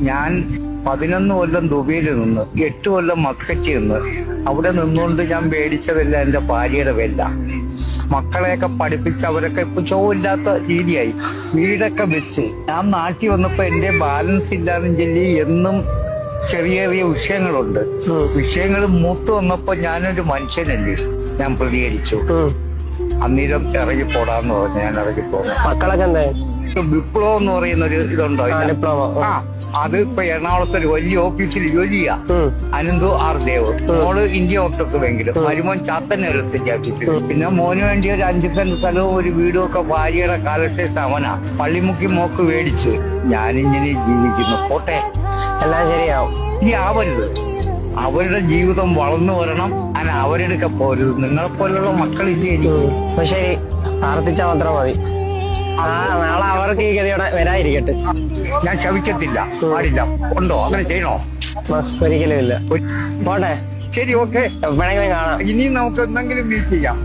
ഞാൻ 11 കൊല്ലം ദുബൈയിൽ നിന്ന് 8 കൊല്ലം മസ്കറ്റിൽ നിന്ന് അവിടെ നിന്നുകൊണ്ട് ഞാൻ മേടിച്ചതല്ല എന്റെ ഭാര്യയുടെ വില. മക്കളെയൊക്കെ പഠിപ്പിച്ച് അവരൊക്കെ ഇപ്പൊ ചോവില്ലാത്ത രീതിയായി. വീടൊക്കെ വെച്ച് ഞാൻ നാട്ടിൽ വന്നപ്പോ എന്റെ ബാലൻസ് ഇല്ലാന്നും ചൊല്ലി എന്നും ചെറിയ ചെറിയ വിഷയങ്ങളുണ്ട്. വിഷയങ്ങൾ മൂത്ത് വന്നപ്പോ ഞാനൊരു മനുഷ്യനല്ലേ, ഞാൻ പ്രതികരിച്ചു. അന്നേരം ഇറങ്ങിപ്പോടാന്ന് പറഞ്ഞു. ഞാൻ ഇറങ്ങിപ്പോന്നു. മക്കളൊക്കെ എന്താ? വിപ്ലവം എന്ന് പറയുന്ന ഒരു ഇതുണ്ടോ? ആ, അത് ഇപ്പൊ എറണാകുളത്ത് ഒരു വലിയ ഓഫീസിൽ ജോലി ചെയ്യാ. അനന്തു ആർ ദേവ്. മോള് ഇന്ത്യ മൊത്തത്ത് ഭയങ്കര. മരുമോൻ ചാത്തന്നേരത്തിന്റെ ഓഫീസിൽ. പിന്നെ മോന് വേണ്ടി ഒരു 5 സെന്റ് സ്ഥലവും ഒരു വീടും ഒക്കെ ഭാര്യയുടെ കാലത്തെ അവനാ. പള്ളിമുക്കി മോക്ക് മേടിച്ച് ഞാനിങ്ങനെ ജീവിക്കുന്നു. പോട്ടെ, എല്ലാം ശരിയാവും. ഇനി ആവരുത്. അവരുടെ ജീവിതം വളർന്നു വരണം. അങ്ങനെ അവരെടുക്ക പോരുത്. നിങ്ങളെപ്പോലുള്ള മക്കളില്ലേ എനിക്ക്. അപ്പൊ ശരി, പ്രാർത്ഥിച്ചാൽ മാത്രം മതി. നാളെ അവർക്ക് ഈ ഗതിയോടെ വരാതിരിക്കട്ടെ. ഞാൻ ശവിക്കത്തില്ല, പാടില്ല. ഉണ്ടോ? അങ്ങനെ ചെയ്യണോ? ഒരിക്കലും ഇല്ല. പോട്ടെ, ശരി, ഓക്കെ. എപ്പോഴെങ്കിലും കാണാം. ഇനി നമുക്ക് എന്തെങ്കിലും മീറ്റ് ചെയ്യാം.